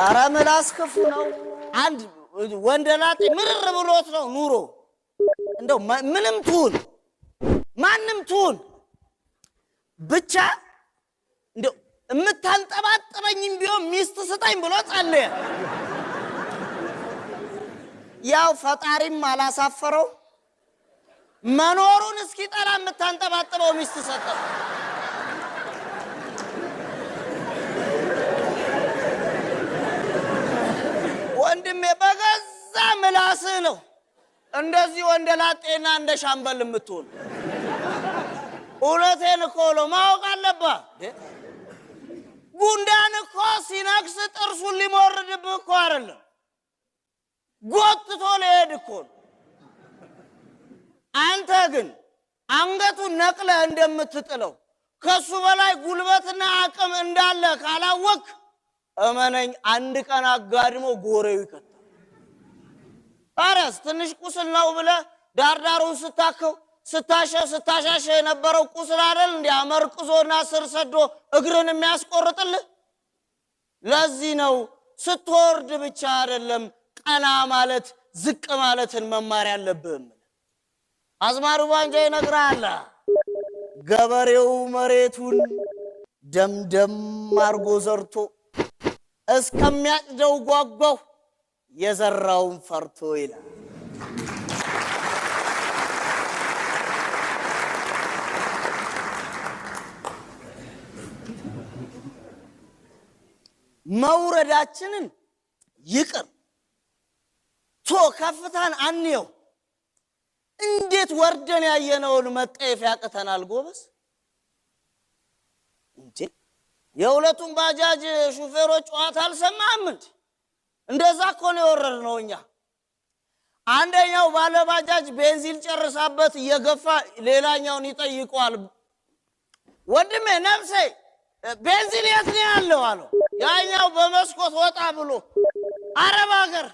ኧረ ምላስ ክፉ ነው። አንድ ወንደላጤ ምርር ብሎት ነው ኑሮ እንደው ምንም ትሁን ማንም ትሁን ብቻ እንደው እምታንጠባጥበኝም ቢሆን ሚስት ስጠኝ ብሎ ጸለየ። ያው ፈጣሪም አላሳፈረው መኖሩን እስኪጠላ እምታንጠባጥበው ሚስት ሰጠው። ወንድሜ በገዛ ምላስህ ነው እንደዚህ ወንደላጤና እንደ ሻምበል የምትሆን። እውነቴን እኮ ነው ማወቅ አለብህ። ጉንዳን እኮ ሲነክስ ጥርሱን ሊሞርድብህ እኮ አይደለም ጎትቶ ሊሄድ እኮ ነው። አንተ ግን አንገቱን ነቅለህ እንደምትጥለው ከሱ በላይ ጉልበትና አቅም እንዳለ ካላወቅ እመነኝ አንድ ቀን አጋድሞ ጎሬው ይከታል። ታዲያስ ትንሽ ቁስል ነው ብለህ ዳርዳሩን ስታከው ስታሻሽ የነበረው ቁስል አይደል እንዴ አመርቅዞና ስር ሰዶ እግርን የሚያስቆርጥልህ? ለዚህ ነው ስትወርድ ብቻ አይደለም ቀና ማለት ዝቅ ማለትን መማር ያለብህ። አዝማሩ ባንጃ ይነግራል። ገበሬው መሬቱን ደምደም አርጎ ዘርቶ እስከሚያጭደው ጓጓው የዘራውን ፈርቶ ይላል። መውረዳችንን ይቅር ከፍታን አንየው። እንዴት ወርደን ያየነውን መጠየፍ ያቅተናል ጎበዝ እንዴ? የሁለቱም ባጃጅ ሹፌሮች ጨዋታ አልሰማህም እንዴ? እንደዛ እኮ ነው የወረድነው እኛ። አንደኛው ባለ ባጃጅ ቤንዚን ጨርሳበት እየገፋ ሌላኛውን ይጠይቀዋል። ወንድሜ ነፍሴ ቤንዚን የት ነው ያለው አለው። ያኛው በመስኮት ወጣ ብሎ አረብ ሀገር።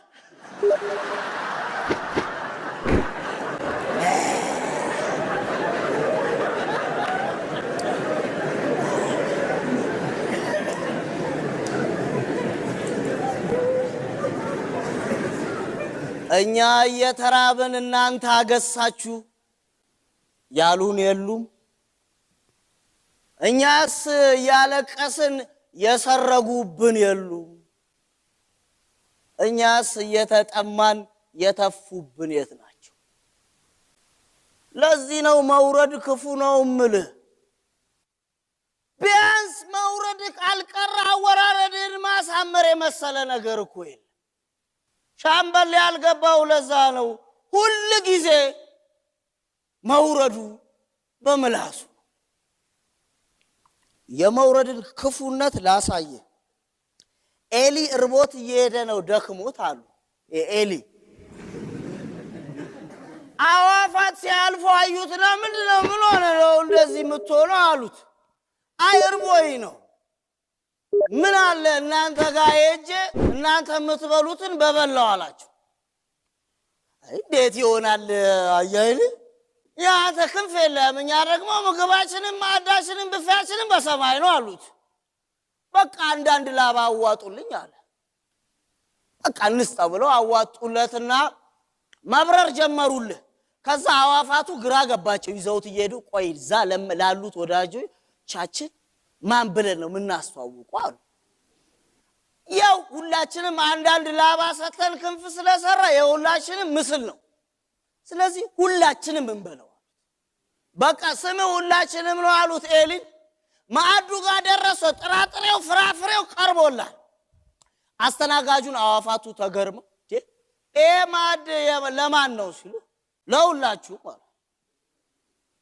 እኛ እየተራብን እናንተ አገሳችሁ ያሉን የሉም። እኛስ እያለቀስን የሰረጉብን የሉም። እኛስ እየተጠማን የተፉብን የት ናቸው? ለዚህ ነው መውረድ ክፉ ነው እምልህ። ቢያንስ መውረድ ካልቀረ አወራረድን ማሳመር የመሰለ ነገር እኮ የለም። ሻምበል ያልገባው ለዛ ነው ሁሉ ጊዜ መውረዱ በምላሱ። የመውረድን ክፉነት ላሳየ። ኤሊ እርቦት እየሄደ ነው ደክሞት አሉ። ኤሊ አዋፋት ሲያልፉ አዩትና ምንድነው ምን ሆነ ነው እንደዚህ የምትሆነው አሉት። አይ እርቦኝ ነው። ምን አለ እናንተ ጋር ሄጄ እናንተ የምትበሉትን በበላው አላቸው። እንዴት ይሆናል አያይል? ያንተ ክንፍ የለም፣ እኛ ደግሞ ምግባችንን ማዕዳችንን ብፌያችንን በሰማይ ነው አሉት። በቃ አንዳንድ ላባ አዋጡልኝ አለ። በቃ እንስጠው ብለው አዋጡለትና መብረር ጀመሩልህ። ከዛ አዋፋቱ ግራ ገባቸው። ይዘውት እየሄዱ ቆይ እዛ ላሉት ወዳጆቻችን ማን ብለን ነው የምናስተዋውቁ አሉ። ያው ሁላችንም አንዳንድ ላባ ሰተን ክንፍ ስለሰራ የሁላችንም ምስል ነው። ስለዚህ ሁላችንም እንበለው። በቃ ስም ሁላችንም ነው አሉት ኤሊን። ማዕዱ ጋር ደረሰ። ጥራጥሬው ፍራፍሬው ቀርቦላል። አስተናጋጁን አዋፋቱ ተገርመው ማዕድ ለማን ነው ሲሉ ለሁላችሁ ማለት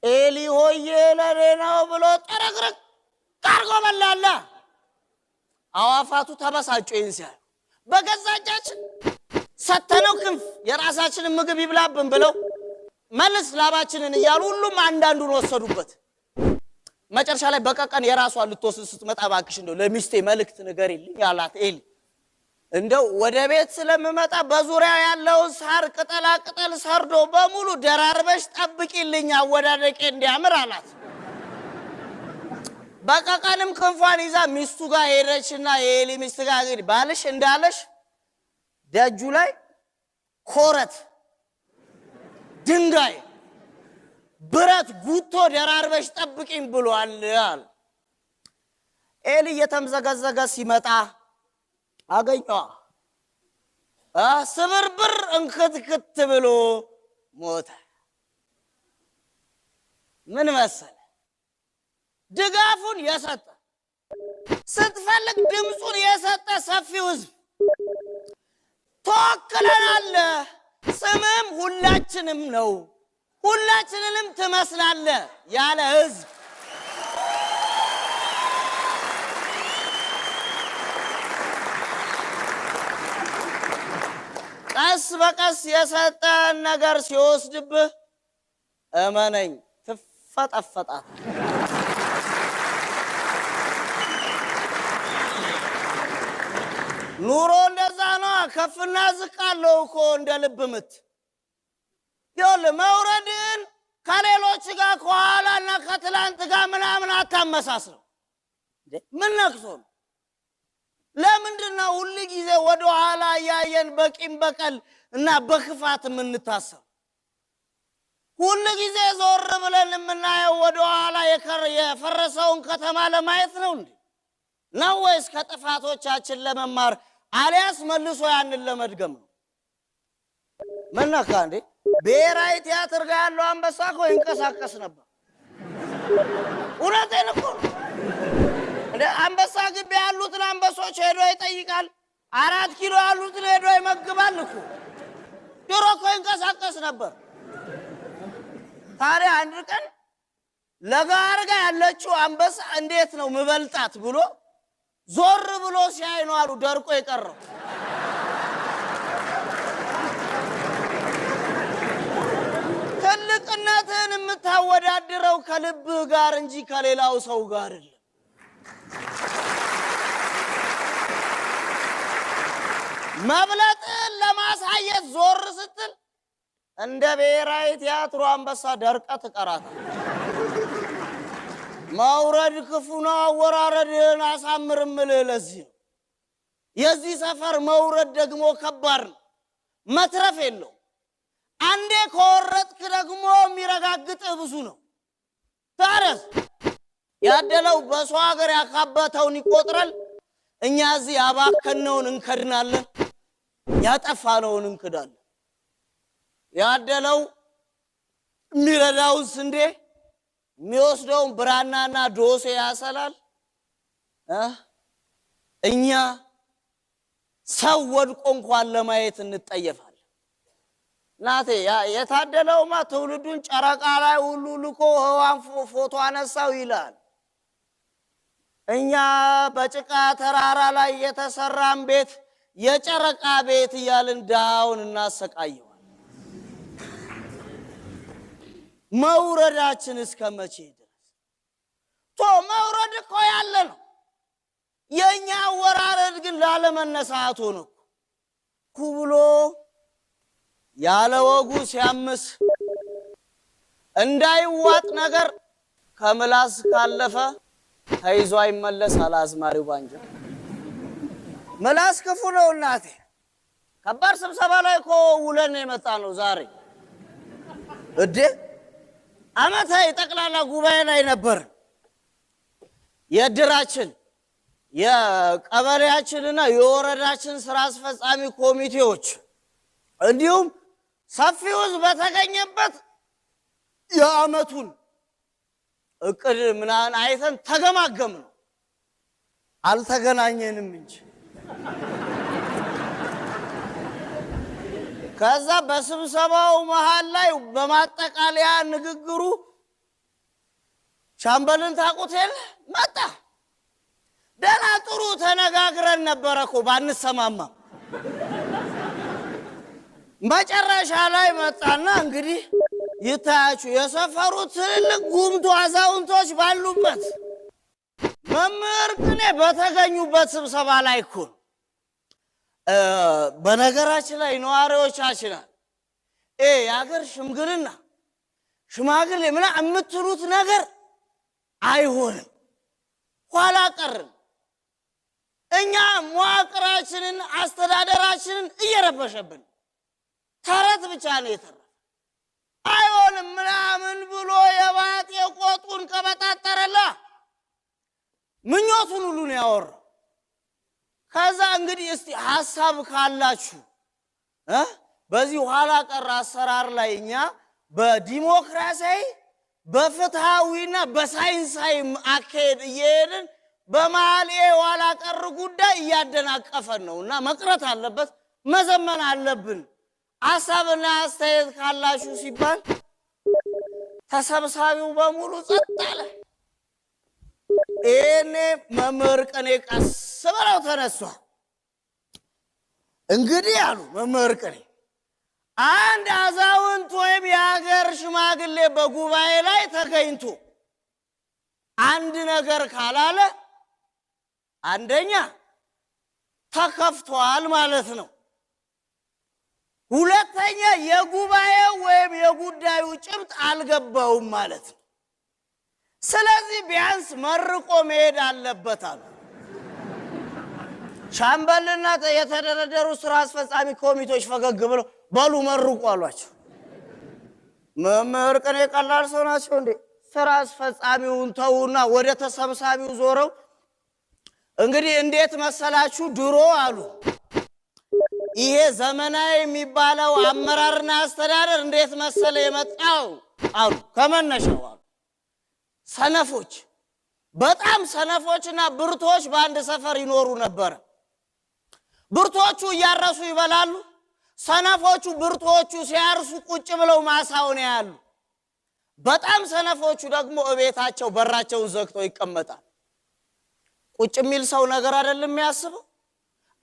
ኤሊ ሆዬ ለኔ ነው ብሎ ጠረግረግ ቀርጎ በላላ። አዋፋቱ ተበሳጩ። ይንሲያል በገዛጃችን ሰተነው ክንፍ የራሳችንን ምግብ ይብላብን ብለው መልስ ላባችንን እያሉ ሁሉም አንዳንዱን ወሰዱበት። መጨረሻ ላይ በቀቀን የራሷን ልትወስድ ስትመጣ እባክሽ እንደው ለሚስቴ መልእክት ንገሪልኝ አላት ኤሊ። እንደው ወደ ቤት ስለምመጣ በዙሪያው ያለው ሳር ቅጠላ ቅጠል ሰርዶ በሙሉ ደራርበሽ ጠብቂልኝ አወዳደቄ እንዲያምር አላት። በቀቀንም ክንፏን ይዛ ሚስቱ ጋር ሄደችና የኤሊ ሚስት ጋር እንግዲህ ባልሽ እንዳለሽ ደጁ ላይ ኮረት ድንጋይ ብረት ጉቶ ደራርበሽ ጠብቂኝ ብሏል አለ። ኤሊ እየተምዘገዘገ ሲመጣ አገኘዋ። ስብርብር እንክትክት ብሎ ሞተ። ምን መሰለ ድጋፉን የሰጠ ስትፈልግ ድምፁን የሰጠ ሰፊው ህዝብ ተወክለናል፣ ስምም ሁላችንም ነው፣ ሁላችንንም ትመስላለ ያለ ህዝብ ቀስ በቀስ የሰጠን ነገር ሲወስድብህ እመነኝ ትፈጠፈጣት። ኑሮ እንደዛ ነው። ከፍና ዝቅ አለው እኮ እንደ ልብ ምት። ይኸውልህ መውረድን ከሌሎች ጋር ከኋላና ከትላንት ጋር ምናምን አታመሳስለው። ምን ነክሶ ነው? ለምንድነው ሁሉ ጊዜ ወደ ኋላ ያየን በቂም በቀል እና በክፋት የምንታሰብ? ሁሉ ጊዜ ዞር ብለን የምናየው ወደ ኋላ የፈረሰውን ከተማ ለማየት ነው እንዴ? ነው ወይስ ከጥፋቶቻችን ለመማር አሊያስ መልሶ ያንን ለመድገም ነው? መናካ እንዴ ብሔራዊ ቲያትር ጋር ያለው አንበሳ እኮ ይንቀሳቀስ ነበር። እውነቴን እኮ እንደ አንበሳ ግቢ ያሉትን አንበሶች ሄዶ ይጠይቃል። 4 ኪሎ ያሉትን ሄዶ ይመግባል እኮ። ድሮ እኮ ይንቀሳቀስ ነበር። ታዲያ አንድ ቀን ለጋር ጋር ያለችው አንበሳ እንዴት ነው ምበልጣት ብሎ ዞር ብሎ ሲያይ ነው አሉ ደርቆ የቀረው። ትልቅነትን የምታወዳድረው ከልብህ ጋር እንጂ ከሌላው ሰው ጋር አይደለም። መብለጥን ለማሳየት ዞር ስትል እንደ ብሔራዊ ቲያትሩ አንበሳ ደርቀ ትቀራታለህ። መውረድ ክፉ ነው፣ አወራረድህን አሳምርምልህ። ለዚህ ነው የዚህ ሰፈር መውረድ ደግሞ ከባድ ነው፣ መትረፍ የለው። አንዴ ከወረድክ ደግሞ የሚረጋግጥህ ብዙ ነው። ታረስ ያደለው በሰው ሀገር ያካበተውን ይቆጥራል። እኛ እዚህ ያባከነውን እንከድናለን፣ ያጠፋነውን እንክዳለን። ያደለው የሚረዳውን ስንዴ የሚወስደውን ብራናና ዶሴ ያሰላል። እኛ ሰው ወድቆ እንኳን ለማየት እንጠየፋለን። ናቴ የታደለውማ ትውልዱን ጨረቃ ላይ ሁሉ ልኮ ህዋን ፎቶ አነሳው ይላል። እኛ በጭቃ ተራራ ላይ የተሰራን ቤት የጨረቃ ቤት እያልን ዳውን እናሰቃየዋል። መውረዳችን እስከመቼ ድረስ? መውረድ እኮ ያለ ነው። የኛ ወራረድ ግን ላለመነሳቱ ነው። ኩብሎ ያለ ወጉ ሲያምስ እንዳይዋጥ ነገር ከምላስ ካለፈ ተይዞ አይመለስ አላዝማሪው ባንጆ። ምላስ ክፉ ነው እናቴ። ከባድ ስብሰባ ላይ እኮ ውለን የመጣ ነው ዛሬ። እዴ አመታዊ ጠቅላላ ጉባኤ ላይ ነበር። የድራችን የቀበሌያችንና የወረዳችን ስራ አስፈጻሚ ኮሚቴዎች እንዲሁም ሰፊው ህዝብ በተገኘበት የአመቱን እቅድ ምናን አይተን ተገማገም ነው። አልተገናኘንም እንጂ ከዛ በስብሰባው መሃል ላይ በማጠቃለያ ንግግሩ ሻምበልን ታውቁት የለ መጣ። ደህና ጥሩ ተነጋግረን ነበረ እኮ ባንሰማማ። መጨረሻ ላይ መጣና እንግዲህ ይታያችሁ የሰፈሩ ትልልቅ ጉምቱ አዛውንቶች ባሉበት መምህር ቅኔ በተገኙበት ስብሰባ ላይ እኮ በነገራችን ላይ ነዋሪዎቻችን የሀገር ሽምግልና ሽማግሌ ምና የምትሉት ነገር አይሆንም። ኋላ ቀርን። እኛ መዋቅራችንን አስተዳደራችንን እየረበሸብን ተረት ብቻ ነው የተረፈ። አይሆንም ምናምን ብሎ የባጤ ቆጡን ቀበጣጠረላ ምኞቱን ሁሉ ነው ያወራው። ከዛ እንግዲህ እስቲ ሐሳብ ካላችሁ በዚህ ኋላ ቀር አሰራር ላይ እኛ በዲሞክራሲያዊ በፍትሃዊና በሳይንሳዊ አካሄድ እየሄድን በመሃል ኋላ ቀር ጉዳይ እያደናቀፈን ነውና መቅረት አለበት፣ መዘመን አለብን። ሐሳብና አስተያየት ካላችሁ ሲባል ተሰብሳቢው በሙሉ ጸጥ አለ። እኔ መምህር ቅኔ ቀስ ብለው ተነሷ። እንግዲህ አሉ መምህር ቅኔ አንድ አዛውንት ወይም የሀገር ሽማግሌ በጉባኤ ላይ ተገኝቶ አንድ ነገር ካላለ አንደኛ ተከፍቷል ማለት ነው። ሁለተኛ የጉባኤው ወይም የጉዳዩ ጭብጥ አልገባውም ማለት ነው። ስለዚህ ቢያንስ መርቆ መሄድ አለበት አሉ። ሻምበልና የተደረደሩ ስራ አስፈጻሚ ኮሚቴዎች ፈገግ ብለው በሉ መርቁ አሏቸው። መምህር ቅኔ ቀላል ሰው ናቸው እንዴ? ስራ አስፈጻሚውን ተውና ወደ ተሰብሳቢው ዞረው እንግዲህ እንዴት መሰላችሁ ድሮ አሉ ይሄ ዘመናዊ የሚባለው አመራርና አስተዳደር እንዴት መሰለ የመጣው አሉ። ከመነሻው አሉ ሰነፎች፣ በጣም ሰነፎችና ብርቶች በአንድ ሰፈር ይኖሩ ነበር። ብርቶቹ እያረሱ ይበላሉ፣ ሰነፎቹ ብርቶቹ ሲያርሱ ቁጭ ብለው ማሳውን ያያሉ። በጣም ሰነፎቹ ደግሞ እቤታቸው በራቸውን ዘግተው ይቀመጣሉ። ቁጭ የሚል ሰው ነገር አይደለም የሚያስበው።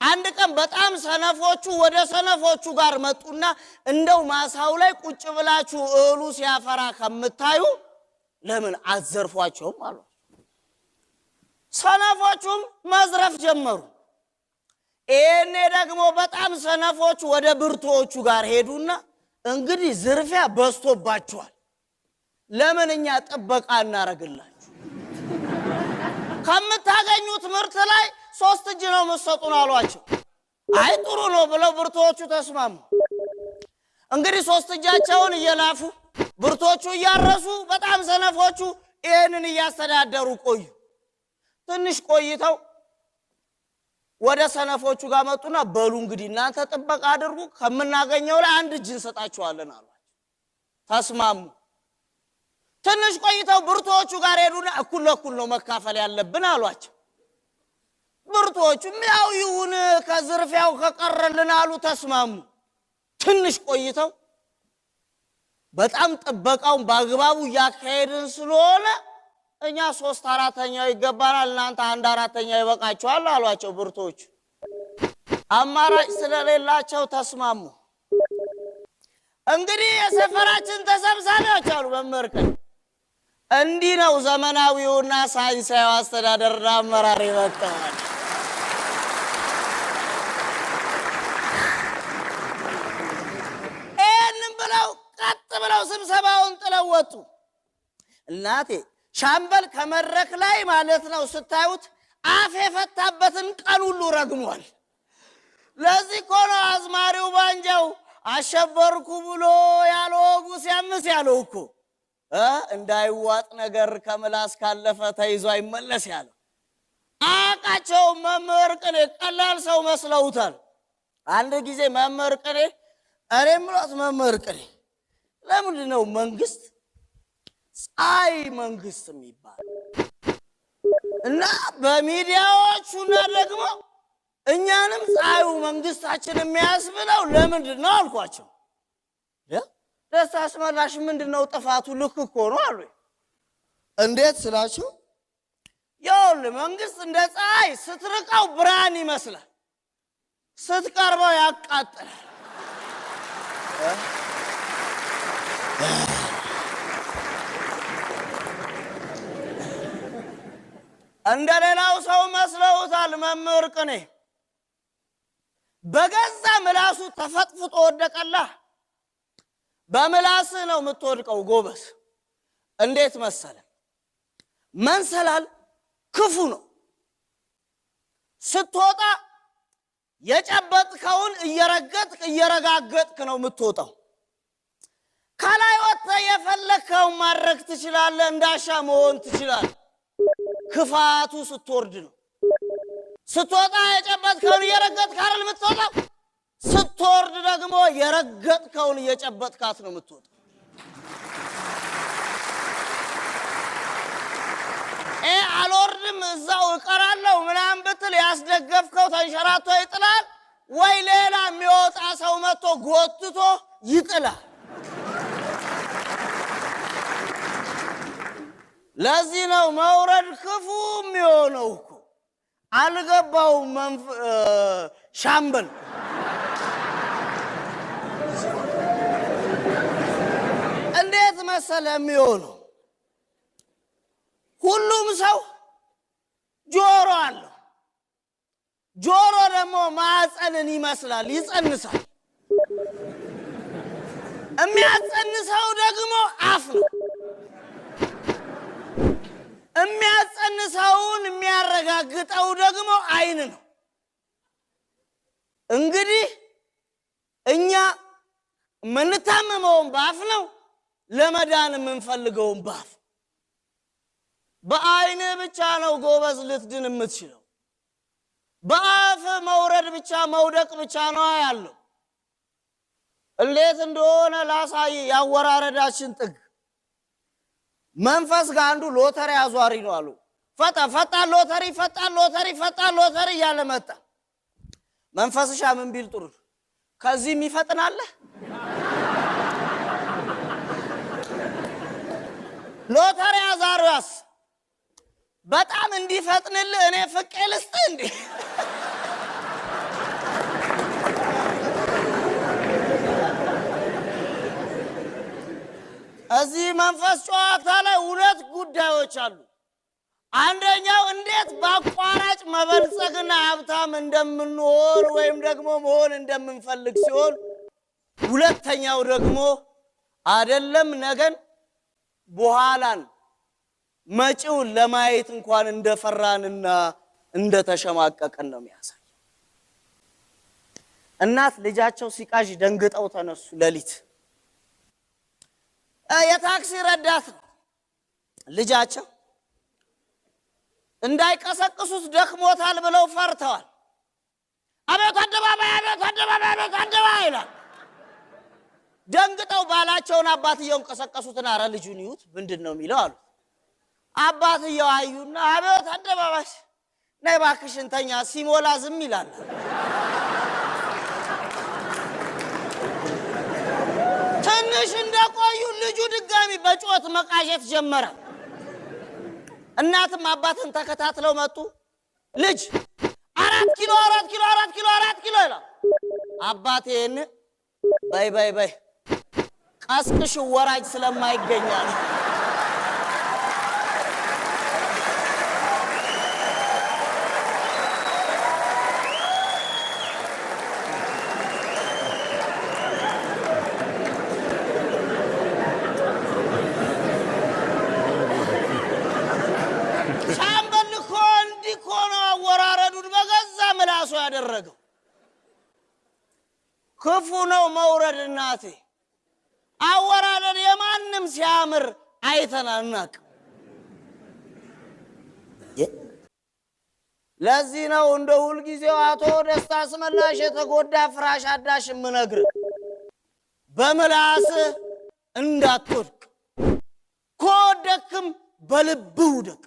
አንድ ቀን በጣም ሰነፎቹ ወደ ሰነፎቹ ጋር መጡና እንደው ማሳው ላይ ቁጭ ብላችሁ እህሉ ሲያፈራ ከምታዩ ለምን አዘርፏቸውም አሉ። ሰነፎቹም መዝረፍ ጀመሩ። እኔ ደግሞ በጣም ሰነፎቹ ወደ ብርቶቹ ጋር ሄዱና እንግዲህ ዝርፊያ በዝቶባቸዋል፣ ለምን እኛ ጥበቃ እናረግላችሁ? ከምታገኙት ምርት ላይ 3 እጅ ነው መስጠቱን አሏቸው። አይ ጥሩ ነው ብለው ብርቶቹ ተስማሙ። እንግዲህ 3 እጃቸውን እየላፉ ብርቶቹ እያረሱ በጣም ሰነፎቹ ይሄንን እያስተዳደሩ ቆዩ። ትንሽ ቆይተው ወደ ሰነፎቹ ጋር መጡና በሉ እንግዲህ እናንተ ጥበቃ አድርጉ፣ ከምናገኘው ላይ 1 እጅ እንሰጣችኋለን አሏቸው። ተስማሙ። ትንሽ ቆይተው ብርቶቹ ጋር ሄዱና እኩል ለእኩል ነው መካፈል ያለብን አሏቸው። ብርቶቹም ያው ይሁን ከዝርፊያው ከቀረልን አሉ፣ ተስማሙ። ትንሽ ቆይተው በጣም ጥበቃውን በአግባቡ እያካሄድን ስለሆነ እኛ 3/4 ይገባናል፣ እናንተ 1/4 ይበቃችኋል አሏቸው ብርቶቹ። አማራጭ ስለሌላቸው ተስማሙ። እንግዲህ የሰፈራችን ተሰብሳቢዎች አሉ መምህር ቅኔ እንዲህ ነው ዘመናዊውና ሳይንሳዊ አስተዳደርና አመራር ይበቃዋል። ይህንም ብለው ቀጥ ብለው ስብሰባውን ጥለው ወጡ። እናቴ ሻምበል ከመድረክ ላይ ማለት ነው ስታዩት አፍ የፈታበትን ቀን ሁሉ ረግሟል። ለዚህ እኮ ነው አዝማሪው ባንጃው አሸበርኩ ብሎ ያለ ወጉ ሲያምስ ያለው እኮ እንዳይዋጥ ነገር ከምላስ ካለፈ ተይዞ አይመለስ ያለው። አቃቸው መምህር ቅኔ ቀላል ሰው መስለውታል። አንድ ጊዜ መምህር ቅኔ እኔ ምሎት መምህር ቅኔ ለምንድን ነው መንግስት ፀሐይ መንግስት የሚባል እና በሚዲያዎቹና ደግሞ እኛንም ፀሐዩ መንግስታችን የሚያስብለው ለምንድን ነው አልኳቸው። ደስታ አስመላሽ ምንድነው ጥፋቱ? ልክ እኮ ነው አሉ። እንዴት ስላችሁ ይኸውልህ መንግስት እንደ ፀሐይ ስትርቀው ብርሃን ይመስላል፣ ስትቀርበው ያቃጥላል። እንደሌላው ሰው መስለውታል መምህር ቅኔ። በገዛ ምላሱ ተፈጥፍጦ ወደቀላ። በምላስ ነው የምትወድቀው ጎበስ። እንዴት መሰለ መንሰላል ክፉ ነው። ስትወጣ የጨበጥከውን እየረጋገጥክ ነው የምትወጣው። ከላይ ወጥተህ የፈለከውን ማድረግ ትችላለህ፣ እንዳሻ መሆን ትችላለህ። ክፋቱ ስትወርድ ነው። ስትወጣ የጨበጥከውን እየረገጥክ አይደል የምትወጣው። ስትወርድ ደግሞ የረገጥከውን እየጨበጥካት ነው የምትወጣው። አልወርድም እዛው እቀራለሁ ምናምን ብትል ያስደገፍከው ተንሸራቶ ይጥላል፣ ወይ ሌላ የሚወጣ ሰው መጥቶ ጎትቶ ይጥላል። ለዚህ ነው መውረድ ክፉ የሚሆነው እኮ። አልገባውም ሻምበል። እንዴት መሰለ የሚሆነው? ሁሉም ሰው ጆሮ አለው። ጆሮ ደግሞ ማዕፀንን ይመስላል፣ ይጸንሳል። የሚያጸንሰው ደግሞ አፍ ነው። የሚያጸንሰውን የሚያረጋግጠው ደግሞ አይን ነው። እንግዲህ እኛ የምንታመመውን ባፍ ነው፣ ለመዳን የምንፈልገውን ባፍ። በአይን ብቻ ነው ጎበዝ ልትድን የምትችለው። በአፍ መውረድ ብቻ መውደቅ ብቻ ነው ያለው። እንዴት እንደሆነ ላሳይ ያወራረዳችን ጥግ። መንፈስ ጋር አንዱ ሎተሪ አዟሪ ነው አሉ። ፈጣን ሎተሪ እያለ መጣ። መንፈስሻ ምን ቢል ጥሩ ከዚህ የሚፈጥናለ? ሎተሪ አዟሪዋስ በጣም እንዲፈጥንልህ እኔ ፍቄ ልስጥ እንዴ? እዚህ መንፈስ ጨዋታ ላይ ሁለት ጉዳዮች አሉ። አንደኛው እንዴት በአቋራጭ መበልጸግና ሀብታም እንደምንሆን ወይም ደግሞ መሆን እንደምንፈልግ ሲሆን፣ ሁለተኛው ደግሞ አይደለም ነገን በኋላን መጪውን ለማየት እንኳን እንደፈራንና እንደተሸማቀቀን ነው የሚያሳይ። እናት ልጃቸው ሲቃዥ ደንግጠው ተነሱ። ሌሊት የታክሲ ረዳት ልጃቸው እንዳይቀሰቅሱት ደክሞታል ብለው ፈርተዋል። አቤት አደባባይ ይላል። ደንግጠው ባላቸውን አባትየውን ቀሰቀሱትና አረ ልጁን ይዩት ምንድነው የሚለው አሉ። አባትየው አዩና አቤት አደባባይ ነይ እባክሽ እንተኛ፣ ሲሞላ ዝም ይላል። ትንሽ እንደቆዩ ልጁ ድጋሚ በጮት መቃዠት ጀመረ። እናትም አባትን ተከታትለው መጡ። ልጅ 4 ኪሎ ይላል። አባቴን በይ ቀስቅሽ ወራጅ ስለማይገኛል። ያደረገው ክፉ ነው መውረድ። እናቴ አወራረድ የማንም ሲያምር አይተናናቅ። ለዚህ ነው እንደ ሁሉ ጊዜው አቶ ደስታ አስመላሽ የተጎዳ ፍራሽ አዳሽ ምነግር በመላስ እንዳትወድቅ፣ ከወደክም በልብህ ውደቅ፣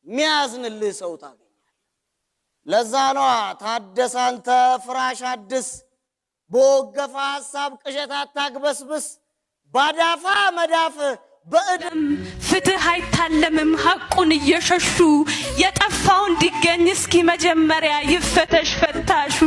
ሚያዝንልህ ሰው ታገኛለህ። ለዛ ነው ታደሰ አንተ ፍራሽ አድስ፣ በወገፋ ሐሳብ ቅዠት አታግበስብስ፣ ባዳፋ መዳፍ በእድም ፍትህ አይታለምም ሐቁን እየሸሹ የጠፋው እንዲገኝ እስኪ መጀመሪያ ይፈተሽ ፈታሹ።